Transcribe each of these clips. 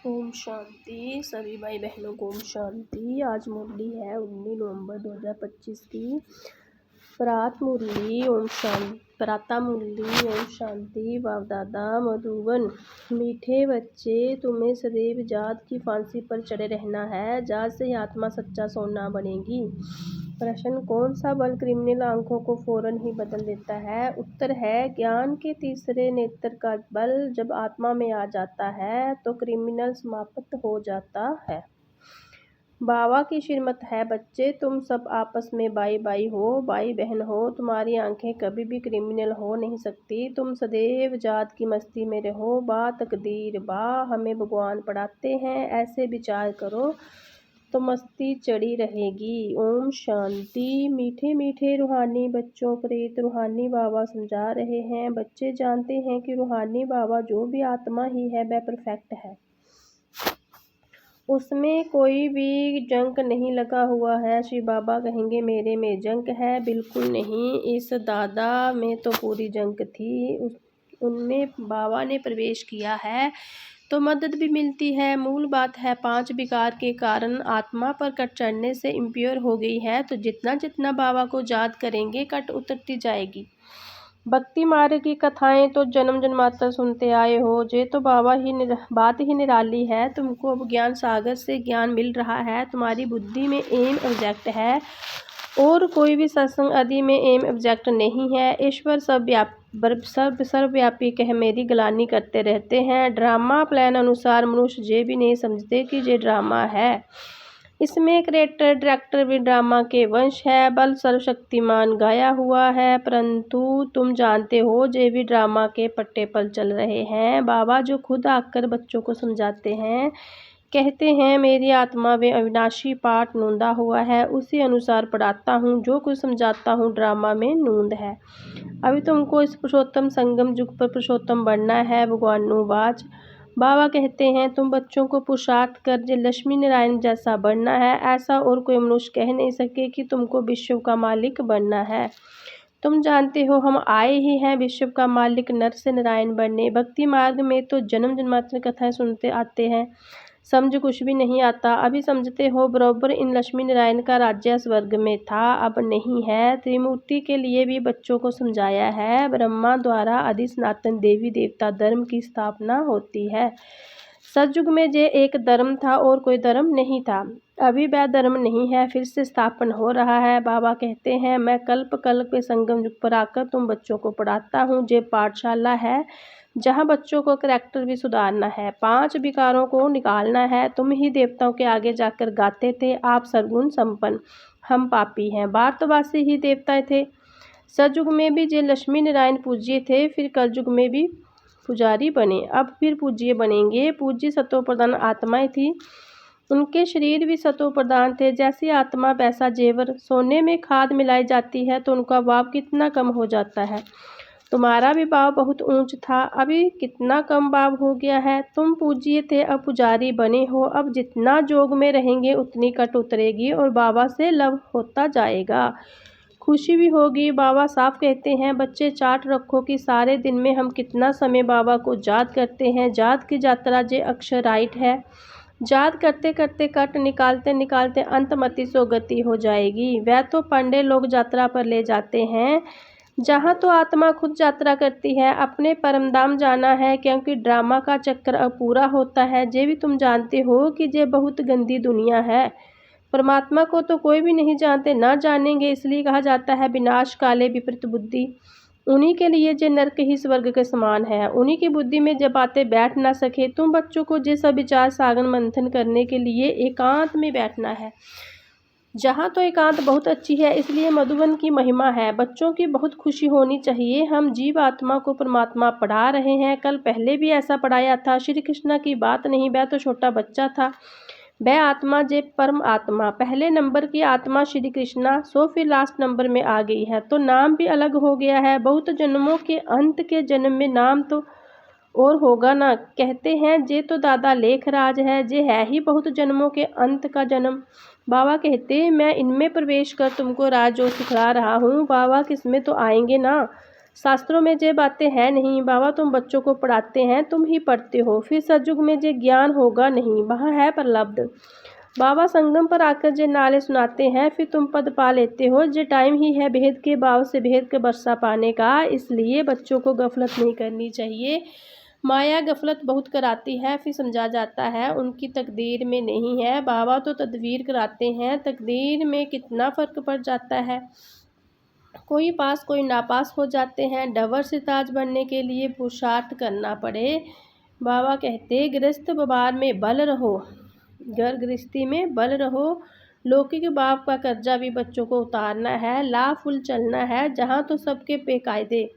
ओम शांति। सभी भाई बहनों को ओम शांति। आज मुरली है 19 नवंबर 2025 की। प्रात मुरली ओम शांति। प्रातः मुरली ओम शांति। बाप दादा मधुबन। मीठे बच्चे, तुम्हें सदैव जात की फांसी पर चढ़े रहना है। जात से ही आत्मा सच्चा सोना बनेगी। प्रश्न, कौन सा बल क्रिमिनल आंखों को फौरन ही बदल देता है? उत्तर है ज्ञान के तीसरे नेत्र का बल जब आत्मा में आ जाता है तो क्रिमिनल समाप्त हो जाता है। बाबा की श्रीमत है, बच्चे तुम सब आपस में भाई भाई हो, भाई बहन हो। तुम्हारी आंखें कभी भी क्रिमिनल हो नहीं सकती। तुम सदैव जात की मस्ती में रहो। बा तकदीर बा हमें भगवान पढ़ाते हैं, ऐसे विचार करो तो मस्ती चढ़ी रहेगी। ओम शांति। मीठे मीठे रूहानी बच्चों प्रेत रूहानी बाबा समझा रहे हैं। बच्चे जानते हैं कि रूहानी बाबा जो भी आत्मा ही है वह परफेक्ट है, उसमें कोई भी जंक नहीं लगा हुआ है। श्री बाबा कहेंगे मेरे में जंक है? बिल्कुल नहीं। इस दादा में तो पूरी जंक थी, उनमें बाबा ने प्रवेश किया है तो मदद भी मिलती है। मूल बात है 5 विकार के कारण आत्मा पर कट चढ़ने से इम्प्योर हो गई है, तो जितना जितना बाबा को याद करेंगे कट उतरती जाएगी। भक्ति मार्ग की कथाएं तो जन्म जन्मांतर सुनते आए हो, जे तो बाबा ही बात ही निराली है। तुमको अब ज्ञान सागर से ज्ञान मिल रहा है। तुम्हारी बुद्धि में एम ऑब्जेक्ट है और कोई भी सत्संग आदि में एम ऑब्जेक्ट नहीं है। ईश्वर सर्वव्यापी कह मेरी गलानी करते रहते हैं। ड्रामा प्लान अनुसार मनुष्य ये भी नहीं समझते कि ये ड्रामा है। इसमें क्रिएटर डायरेक्टर भी ड्रामा के वंश है। बल सर्वशक्तिमान गाया हुआ है, परंतु तुम जानते हो ये भी ड्रामा के पट्टे पर चल रहे हैं। बाबा जो खुद आकर बच्चों को समझाते हैं, कहते हैं मेरी आत्मा में अविनाशी पाठ नूंदा हुआ है, उसी अनुसार पढ़ाता हूँ। जो कुछ समझाता हूँ ड्रामा में नूंद है। अभी तुमको इस पुरुषोत्तम संगम युग पर पुरुषोत्तम बनना है। भगवान नुबाज बाबा कहते हैं तुम बच्चों को पुरुषार्थ कर जे लक्ष्मी नारायण जैसा बनना है। ऐसा और कोई मनुष्य कह नहीं सके कि तुमको विश्व का मालिक बनना है। तुम जानते हो हम आए ही हैं विश्व का मालिक नर से नारायण बनने। भक्ति मार्ग में तो जन्म जन्मांतर कथाएं सुनते आते हैं, समझ कुछ भी नहीं आता। अभी समझते हो बराबर इन लक्ष्मी नारायण का राज्य स्वर्ग में था, अब नहीं है। त्रिमूर्ति के लिए भी बच्चों को समझाया है। ब्रह्मा द्वारा आदि सनातन देवी देवता धर्म की स्थापना होती है। सतयुग में जे एक धर्म था और कोई धर्म नहीं था, अभी वह धर्म नहीं है, फिर से स्थापन हो रहा है। बाबा कहते हैं मैं कल्प कल्प के संगम युग पर आकर तुम बच्चों को पढ़ाता हूँ। ये पाठशाला है जहाँ बच्चों को करैक्टर भी सुधारना है, 5 विकारों को निकालना है। तुम ही देवताओं के आगे जाकर गाते थे आप सर्वगुण संपन्न, हम पापी हैं। भारतवासी ही देवता थे। सतयुग में भी जे लक्ष्मी नारायण पूज्य थे, फिर कलयुग में भी पुजारी बने, अब फिर पूज्य बनेंगे। पूज्य सतो प्रधान आत्माएं थी, उनके शरीर भी सतो प्रधान थे। जैसी आत्मा वैसा जेवर। सोने में खाद मिलाई जाती है तो उनका भाव कितना कम हो जाता है। तुम्हारा भी भाव बहुत ऊंच था, अभी कितना कम भाव हो गया है। तुम पूज्य थे, अब पुजारी बने हो। अब जितना जोग में रहेंगे उतनी कट उतरेगी और बाबा से लव होता जाएगा, खुशी भी होगी। बाबा साफ कहते हैं बच्चे चार्ट रखो कि सारे दिन में हम कितना समय बाबा को याद करते हैं। याद की यात्रा जे अक्षर राइट है। याद करते करते कट निकालते निकालते अंतमति सो गति हो जाएगी। वह तो पंडे लोग यात्रा पर ले जाते हैं, जहाँ तो आत्मा खुद यात्रा करती है। अपने परमधाम जाना है, क्योंकि ड्रामा का चक्कर अब पूरा होता है। ये भी तुम जानते हो कि ये बहुत गंदी दुनिया है। परमात्मा को तो कोई भी नहीं जानते, ना जानेंगे, इसलिए कहा जाता है विनाश काले विपरीत बुद्धि। उन्हीं के लिए जे नरक ही स्वर्ग के समान है। उन्हीं की बुद्धि में जब बातें बैठ ना सके, तुम बच्चों को जे सब विचार सागर मंथन करने के लिए एकांत में बैठना है, जहाँ तो एकांत बहुत अच्छी है, इसलिए मधुबन की महिमा है। बच्चों की बहुत खुशी होनी चाहिए। हम जीव आत्मा को परमात्मा पढ़ा रहे हैं। कल पहले भी ऐसा पढ़ाया था। श्री कृष्णा की बात नहीं, वह तो छोटा बच्चा था। वह आत्मा जे परम आत्मा, पहले नंबर की आत्मा श्री कृष्णा, सो फिर लास्ट नंबर में आ गई है तो नाम भी अलग हो गया है। बहुत जन्मों के अंत के जन्म में नाम तो और होगा ना। कहते हैं जे तो दादा लेख राज है, जे है ही बहुत जन्मों के अंत का जन्म। बाबा कहते मैं इनमें प्रवेश कर तुमको राज जो सिखला रहा हूँ। बाबा किसमें तो आएंगे ना। शास्त्रों में जे बातें हैं नहीं, बाबा तुम बच्चों को पढ़ाते हैं, तुम ही पढ़ते हो। फिर सतयुग में जे ज्ञान होगा नहीं, वहाँ है प्रलब्ध। बाबा संगम पर आकर जे नाले सुनाते हैं, फिर तुम पद पा लेते हो। जे टाइम ही है भेद के भाव से भेद के बरसा पाने का, इसलिए बच्चों को गफलत नहीं करनी चाहिए। माया गफलत बहुत कराती है, फिर समझा जाता है उनकी तकदीर में नहीं है। बाबा तो तदबीर कराते हैं, तकदीर में कितना फ़र्क पड़ जाता है। कोई पास कोई नापास हो जाते हैं। डबर सिताज बनने के लिए पुरुषार्थ करना पड़े। बाबा कहते गृहस्थ व्यापार में बल रहो, घर गृहस्थी में बल रहो। लौकिक बाप का कर्जा भी बच्चों को उतारना है। ला फुल चलना है, जहाँ तो सबके बेकायदे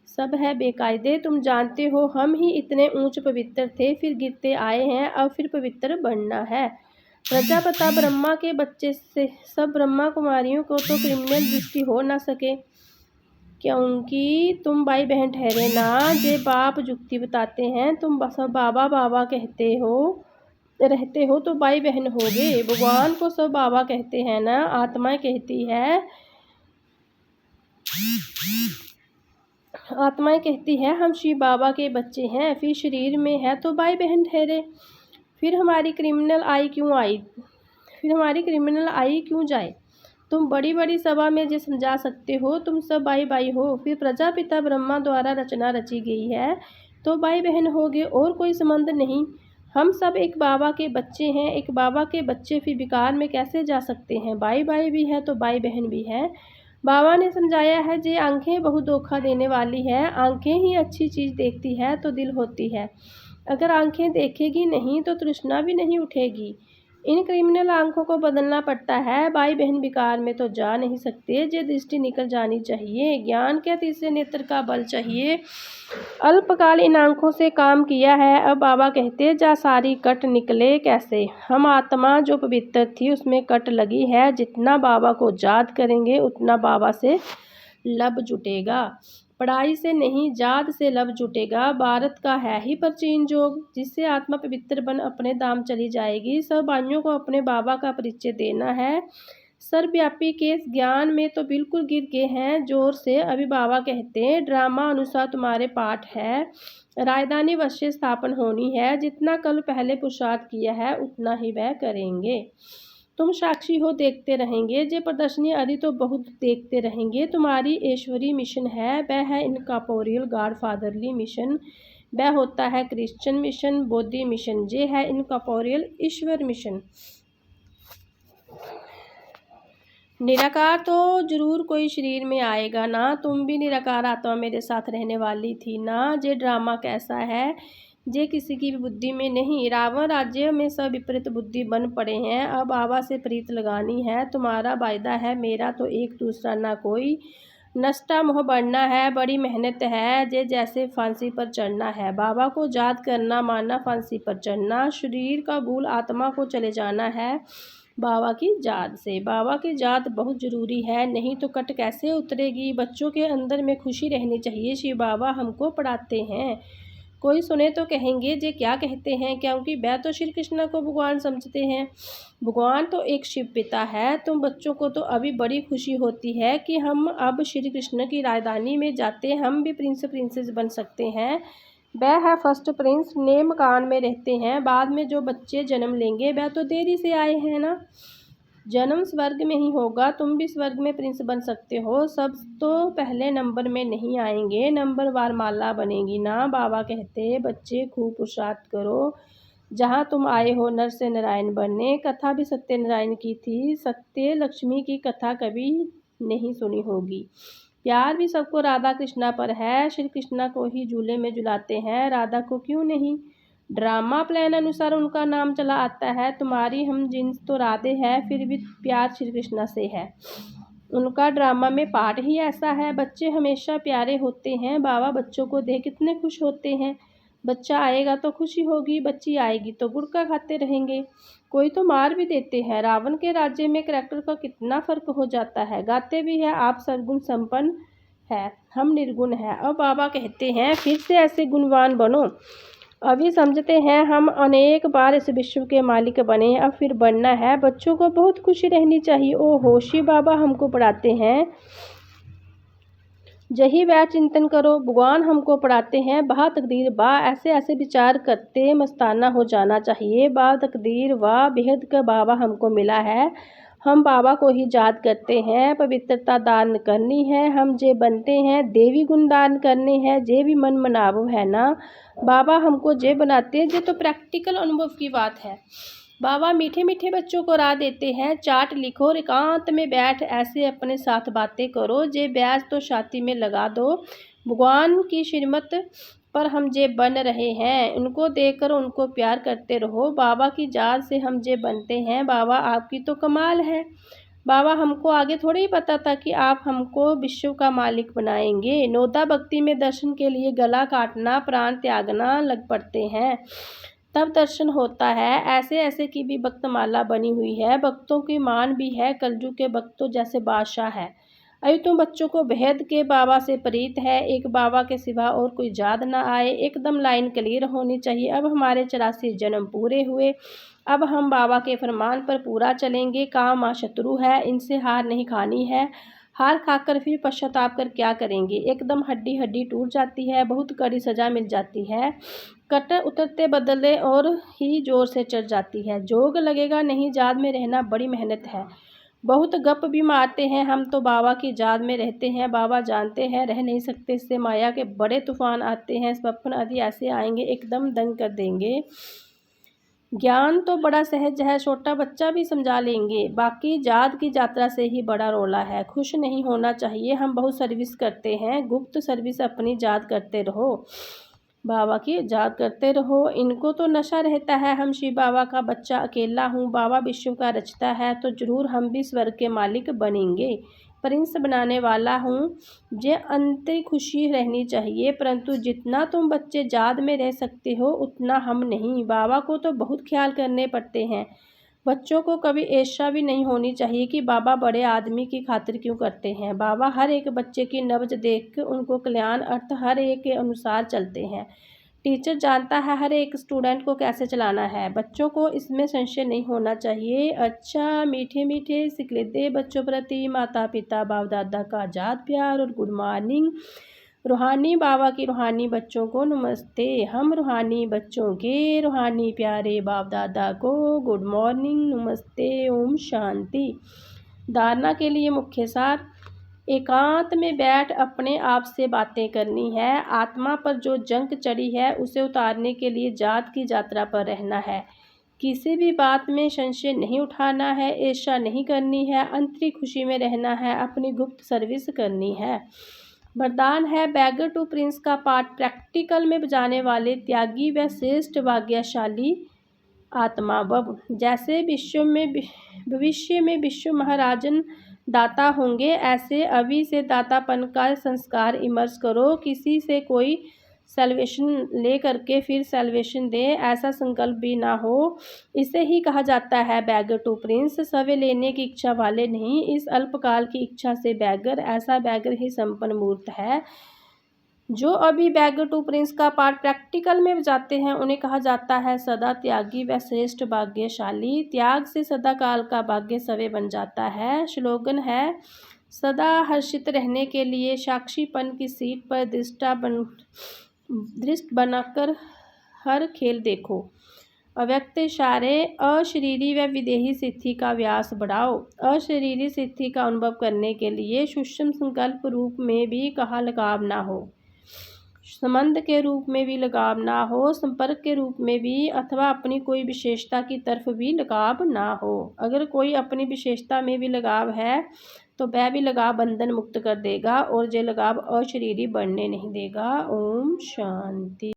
सब है बेकायदे। तुम जानते हो हम ही इतने ऊंच पवित्र थे, फिर गिरते आए हैं, अब फिर पवित्र बनना है। प्रजापिता ब्रह्मा के बच्चे से सब ब्रह्मा कुमारियों को तो क्रिमिनल दृष्टि हो ना सके, क्योंकि तुम भाई बहन ठहरे ना। जे बाप जुक्ति बताते हैं, तुम सब बाबा बाबा कहते हो रहते हो तो भाई बहन होगे। भगवान को सब बाबा कहते हैं ना। आत्माएं कहती है हम शिव बाबा के बच्चे हैं, फिर शरीर में है तो भाई बहन ठहरे। फिर हमारी क्रिमिनल आई क्यों जाए। तुम बड़ी बड़ी सभा में जो समझा सकते हो, तुम सब भाई भाई हो। फिर प्रजापिता ब्रह्मा द्वारा रचना रची गई है तो भाई बहन होगे, और कोई संबंध नहीं। हम सब एक बाबा के बच्चे हैं। एक बाबा के बच्चे फिर विकार में कैसे जा सकते हैं। भाई भाई भी है तो भाई बहन भी है। बाबा ने समझाया है जे आंखें बहुत धोखा देने वाली है। आंखें ही अच्छी चीज़ देखती है तो दिल होती है। अगर आंखें देखेगी नहीं तो तृष्णा भी नहीं उठेगी। इन क्रिमिनल आंखों को बदलना पड़ता है। भाई बहन विकार में तो जा नहीं सकते, जे दृष्टि निकल जानी चाहिए। ज्ञान के तीसरे नेत्र का बल चाहिए। अल्पकाल इन आंखों से काम किया है, अब बाबा कहते जा सारी कट निकले कैसे। हम आत्मा जो पवित्र थी उसमें कट लगी है। जितना बाबा को याद करेंगे उतना बाबा से लब जुटेगा। पढ़ाई से नहीं, याद से लब जुटेगा। भारत का है ही प्राचीन योग, जिससे आत्मा पवित्र बन अपने धाम चली जाएगी। सब भाइयों को अपने बाबा का परिचय देना है। सर्वव्यापी के ज्ञान में तो बिल्कुल गिर गए हैं जोर से। अभी बाबा कहते हैं ड्रामा अनुसार तुम्हारे पाठ है। राजधानी अवश्य स्थापन होनी है। जितना कल पहले पुरुषार्थ किया है उतना ही वह करेंगे। तुम साक्षी हो, देखते रहेंगे। जे प्रदर्शनी आदि तो बहुत देखते रहेंगे। तुम्हारी ईश्वरी मिशन है, वह है इनकॉर्पोरियल गॉड फादरली मिशन। वह होता है क्रिश्चियन मिशन, बौद्धी मिशन। जे है इनकॉर्पोरियल ईश्वर मिशन। निराकार तो जरूर कोई शरीर में आएगा ना। तुम भी निराकार आत्मा मेरे साथ रहने वाली थी ना। जे ड्रामा कैसा है, जे किसी की भी बुद्धि में नहीं। रावण राज्य में सब विपरीत बुद्धि बन पड़े हैं। अब बाबा से प्रीत लगानी है। तुम्हारा वायदा है, मेरा तो एक दूसरा ना कोई। नष्टा मोह बढ़ना है, बड़ी मेहनत है। जे जैसे फांसी पर चढ़ना है। बाबा को याद करना माना फांसी पर चढ़ना। शरीर का भूल आत्मा को चले जाना है बाबा की याद से। बाबा की याद बहुत ज़रूरी है, नहीं तो कट कैसे उतरेगी। बच्चों के अंदर में खुशी रहनी चाहिए। शिव बाबा हमको पढ़ाते हैं। कोई सुने तो कहेंगे जे क्या कहते हैं, क्योंकि वह तो श्री कृष्ण को भगवान समझते हैं। भगवान तो एक शिव पिता है। तुम बच्चों को तो अभी बड़ी खुशी होती है कि हम अब श्री कृष्ण की राजधानी में जाते हम भी प्रिंसेस बन सकते हैं। वह है फर्स्ट प्रिंस, नए मकान में रहते हैं। बाद में जो बच्चे जन्म लेंगे वह तो देरी से आए हैं ना। जन्म स्वर्ग में ही होगा। तुम भी स्वर्ग में प्रिंस बन सकते हो। सब तो पहले नंबर में नहीं आएंगे, नंबर वार माला बनेगी ना। बाबा कहते बच्चे खूब पुरुषार्थ करो। जहाँ तुम आए हो नर से नारायण बनने। कथा भी सत्य नारायण की थी। सत्य लक्ष्मी की कथा कभी नहीं सुनी होगी। प्यार भी सबको राधा कृष्णा पर है। श्री कृष्णा को ही झूले में झुलाते हैं, राधा को क्यों नहीं। ड्रामा प्लान अनुसार उनका नाम चला आता है। तुम्हारी हम जिन्स तो राधे है, फिर भी प्यार श्री कृष्णा से है। उनका ड्रामा में पार्ट ही ऐसा है। बच्चे हमेशा प्यारे होते हैं। बाबा बच्चों को देख कितने खुश होते हैं। बच्चा आएगा तो खुशी होगी, बच्ची आएगी तो गुड़का खाते रहेंगे। कोई तो मार भी देते हैं। रावण के राज्य में करैक्टर का कितना फर्क हो जाता है। गाते भी है आप सर्वगुण संपन्न है, हम निर्गुण है। अब बाबा कहते हैं फिर से ऐसे गुणवान बनो। अभी समझते हैं हम अनेक बार इस विश्व के मालिक बने, अब फिर बनना है। बच्चों को बहुत खुशी रहनी चाहिए। ओ हो, शिव बाबा हमको पढ़ाते हैं जही बैठ चिंतन करो, भगवान हमको पढ़ाते हैं बा तकदीर बा, ऐसे ऐसे विचार करते मस्ताना हो जाना चाहिए। बा तकदीर वाह बेहद का बाबा हमको मिला है, हम बाबा को ही याद करते हैं। पवित्रता दान करनी है, हम जे बनते हैं देवी गुण दान करने हैं, जे भी मन मनावो है ना बाबा हमको जे बनाते हैं। जे तो प्रैक्टिकल अनुभव की बात है। बाबा मीठे मीठे बच्चों को राह देते हैं, चार्ट लिखो और एकांत में बैठ ऐसे अपने साथ बातें करो, जे ब्याज तो छाती में लगा दो। भगवान की श्रीमत पर हम जे बन रहे हैं, उनको देकर उनको प्यार करते रहो। बाबा की याद से हम जे बनते हैं, बाबा आपकी तो कमाल है। बाबा हमको आगे थोड़ी ही पता था कि आप हमको विश्व का मालिक बनाएंगे। नोदा भक्ति में दर्शन के लिए गला काटना प्राण त्यागना लग पड़ते हैं, तब दर्शन होता है। ऐसे ऐसे की भी भक्तमाला बनी हुई है, भक्तों की मान भी है, कलजू के भक्तों जैसे बादशाह है। अभी तुम बच्चों को बेहद के बाबा से प्रीत है, एक बाबा के सिवा और कोई याद ना आए। एकदम लाइन क्लियर होनी चाहिए। अब हमारे 84 जन्म पूरे हुए, अब हम बाबा के फरमान पर पूरा चलेंगे। काम आ शत्रु है, इनसे हार नहीं खानी है। हार खाकर फिर पश्चाताप कर क्या करेंगे। एकदम हड्डी हड्डी टूट जाती है, बहुत कड़ी सज़ा मिल जाती है। कटर उतरते बदले और ही जोर से चढ़ जाती है। जोग लगेगा नहीं, याद में रहना बड़ी मेहनत है। बहुत गप भी मारते हैं हम तो बाबा की याद में रहते हैं। बाबा जानते हैं रह नहीं सकते इससे, माया के बड़े तूफान आते हैं, स्वप्न आदि ऐसे आएंगे एकदम दंग कर देंगे। ज्ञान तो बड़ा सहज है, छोटा बच्चा भी समझा लेंगे, बाकी याद की यात्रा से ही बड़ा रोला है। खुश नहीं होना चाहिए, हम बहुत सर्विस करते हैं, गुप्त सर्विस अपनी याद करते रहो, बाबा की याद करते रहो। इनको तो नशा रहता है, हम शिव बाबा का बच्चा अकेला हूँ, बाबा विश्व का रचता है तो जरूर हम भी स्वर्ग के मालिक बनेंगे। प्रिंस बनाने वाला हूँ, जे अंतरी खुशी रहनी चाहिए, परंतु जितना तुम बच्चे याद में रह सकते हो उतना हम नहीं। बाबा को तो बहुत ख्याल करने पड़ते हैं। बच्चों को कभी ऐसा भी नहीं होनी चाहिए कि बाबा बड़े आदमी की खातिर क्यों करते हैं। बाबा हर एक बच्चे की नब्ज देख कर उनको कल्याण अर्थ हर एक के अनुसार चलते हैं। टीचर जानता है हर एक स्टूडेंट को कैसे चलाना है, बच्चों को इसमें संशय नहीं होना चाहिए। अच्छा मीठे मीठे सिकलते बच्चों प्रति माता पिता बाप दादा का आजाद प्यार और गुड मॉर्निंग। रूहानी बाबा की रूहानी बच्चों को नमस्ते। हम रूहानी बच्चों के रूहानी प्यारे बाप दादा को गुड मॉर्निंग नमस्ते ओम शांति। धारणा के लिए मुख्य सार, एकांत में बैठ अपने आप से बातें करनी है। आत्मा पर जो जंग चढ़ी है उसे उतारने के लिए जात की यात्रा पर रहना है। किसी भी बात में संशय नहीं उठाना है, ईर्ष्या नहीं करनी है, अंतरिक खुशी में रहना है, अपनी गुप्त सर्विस करनी है। वरदान है बैगर टू प्रिंस का पाठ प्रैक्टिकल में बजाने वाले त्यागी व श्रेष्ठ भाग्यशाली आत्मा बब। जैसे भविष्य में विश्व महाराजन दाता होंगे, ऐसे अभी से दातापन का संस्कार इमर्ज करो। किसी से कोई सैल्वेशन ले करके फिर सैल्वेशन दे, ऐसा संकल्प भी ना हो। इसे ही कहा जाता है बैगर टू प्रिंस। सवे लेने की इच्छा वाले नहीं, इस अल्पकाल की इच्छा से बैगर, ऐसा बैगर ही संपन्न मूर्त है। जो अभी बैगर टू प्रिंस का पार्ट प्रैक्टिकल में जाते हैं उन्हें कहा जाता है सदा त्यागी व श्रेष्ठ भाग्यशाली। त्याग से सदा काल का भाग्य सवे बन जाता है। स्लोगन है सदा हर्षित रहने के लिए साक्षीपन की सीट पर दृष्ट बनाकर हर खेल देखो। अव्यक्त इशारे, अशरीरी व विदेही सिद्धि का व्यास बढ़ाओ। अशरीरी सिद्धि का अनुभव करने के लिए सूक्ष्म संकल्प रूप में भी कहा लगाव ना हो, संबंध के रूप में भी लगाव ना हो, संपर्क के रूप में भी, अथवा अपनी कोई विशेषता की तरफ भी लगाव ना हो। अगर कोई अपनी विशेषता में भी लगाव है तो वह भी लगाव बंधन मुक्त कर देगा और जो लगाव अशरीरी बढ़ने नहीं देगा। ओम शांति।